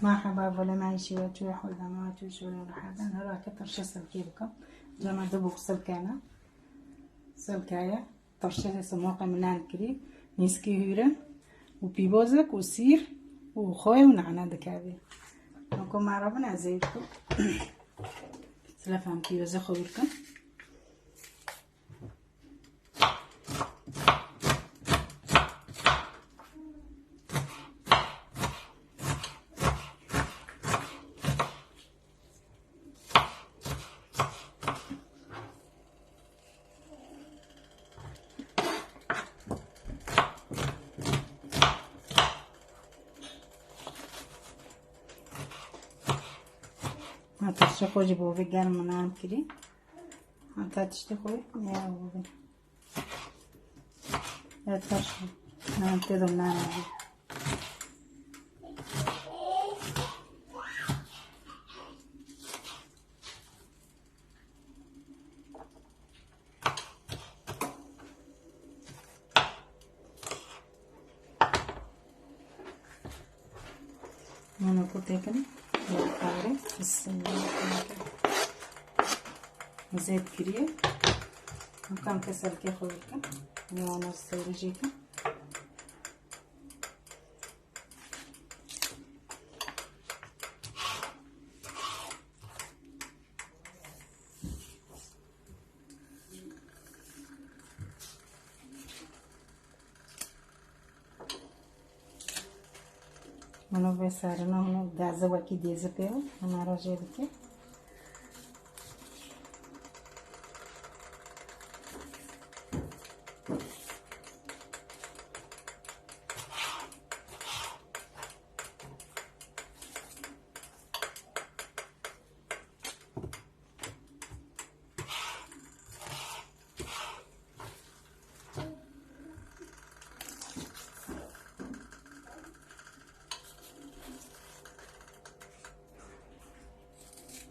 مرحبا بولا معيشي وتوي حول ما توجوني مرحبا هلا كترشة سلكيبكم جمع دبوق سلكانا سلكايا ترشة سموقة منان كريم نيسكي هيرن وبيبوزك وسير وخوي ونعنى دكابي نكون معربنا عزيزكم سلافهم بيبوزك خويلكم هتشتي خوجي بوبي قال منام كري هتشتي خوي يا بوبي يا تشتي نام تدو نام أنا كنت هيكني القاري زيت كريه وكم كسر كي خويكم وانا سيرجيكم Mano versário não gaza aqui desse pelo, na rogério aqui.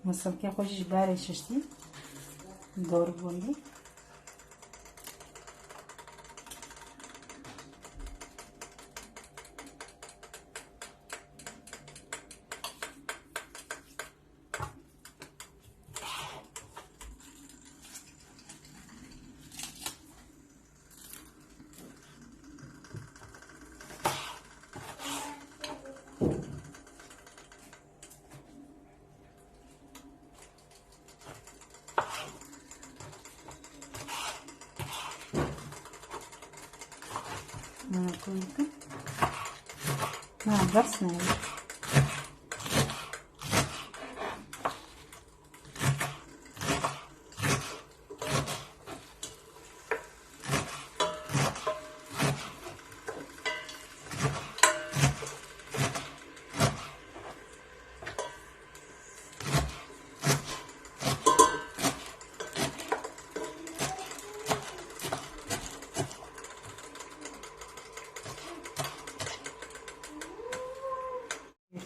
مثلا كي خوش جباري ششتي دور بوندي كويكم بس نعمل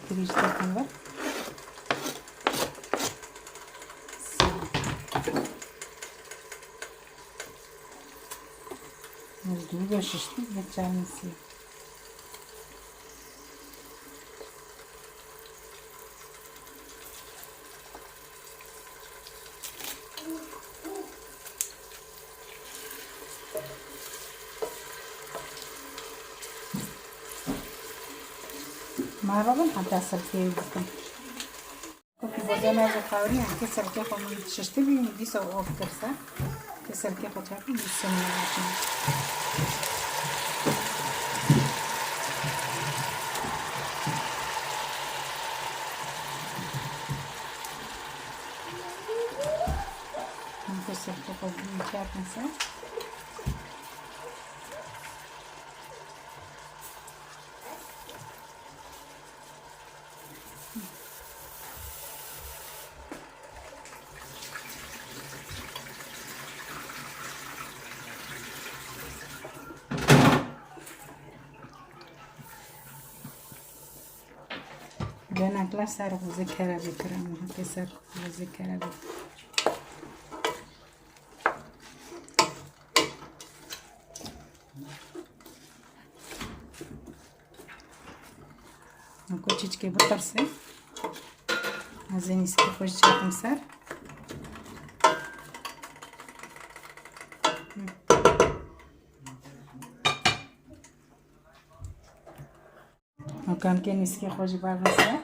Pirinç takım var. Muzluğu da şişti. Geçermesi. معرضن حتى سلكي بكم كوكي بوزانا زخاري عن سلكي خو من تشتبي دي سو اوف كرسا سلكي خو تاكي دي سمنا ممكن سلكي خو من تاكي بنا كلا سر وذكر بكرم كسر وذكر بك نكوچيچ بطر سه هزینی سکی خوش چاکم سر مکان که نیسکی خوش بار سر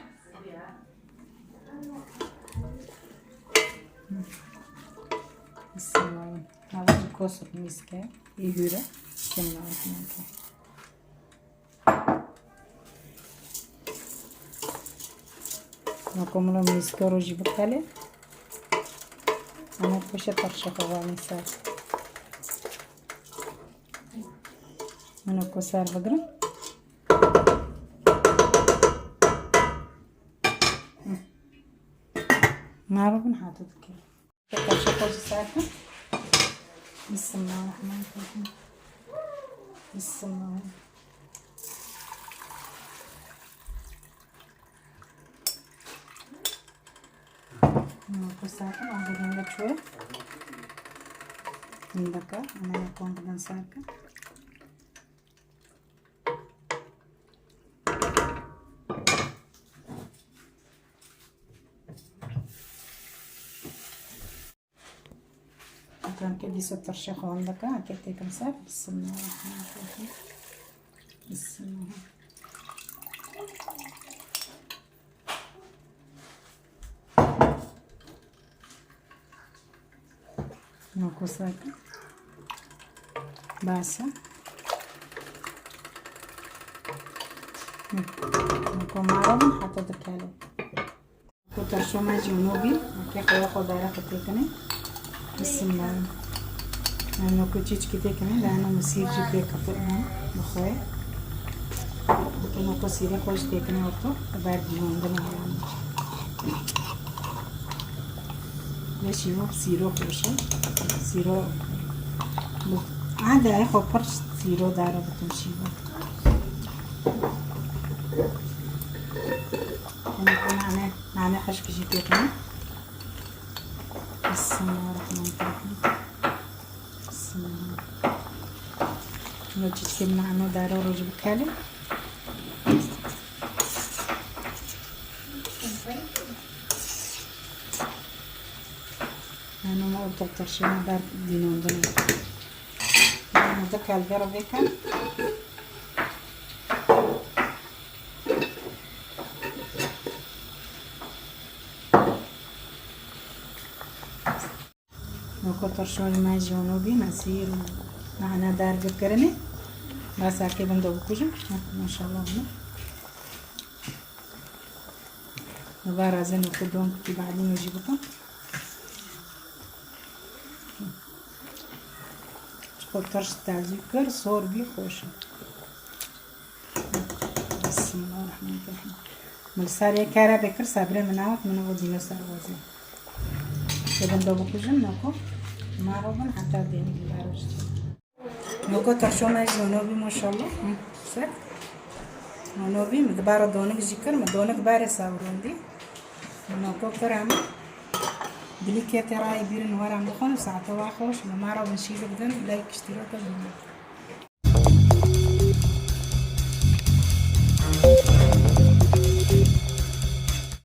بسم الله نوازی کوسب نیسکی ایهوره کم نوازی نکه نکوملو میسکو روزی بکله اما پوشه ترشه خوانی سر منو کو سر بگرم ما بكون حاطط كده ترشه خوش سر بسم الله الرحمن الرحيم بسم الله Saca, vamos a ver chue. Indaka, ana pongo dan saca. Então que disso tarcha ronda cá, que tem que começar. Bismillah. Bismillah. نوكو ساكا باسا نوكو مارو حتى دكالو نوكو ترشوما جنوبي كي خويا خدارا ختيكني بسم الله نوكو تشيش كتيكني لانه مسير جيبي كفرنا بخويا نوكو سيري خوش تيكني ورطو بعد جنون دنا ليش سيرو خوشه سيرو عادة اخو برش سيرو دارو بتمشي انا كنا نعمل حشك جيتنا بسم الله الرحمن الرحيم بسم الله نوجد كلمة عنه دارو رجل كالي أنا ما قلت الترشيمة دار دينون دنا أنا ذاك الجرا بيكا نوكو ترشوني ما جنوبي نسير معنا دار بكرني بس أكيد بندو بكوجم ما شاء الله نبارزين وكدون كي بعدين نجيبكم خودترش تعذیب کر سور بی خوشه بسم الله الرحمن الرحیم مال سریع کاره بکر صبر مناوت منو دینو سر وزی کدوم دو بکوجم نکو ما رو بن حتی دینی باروش نکو ترشومه جنوبی ماشاءالله سر جنوبی مدبار دونک ذکر مدونک باره ساوروندی نکو کرام دليك يا ترى يبيرن ورا مخون ساعة واخوش ما رو بنشيل بدن لايك اشتراك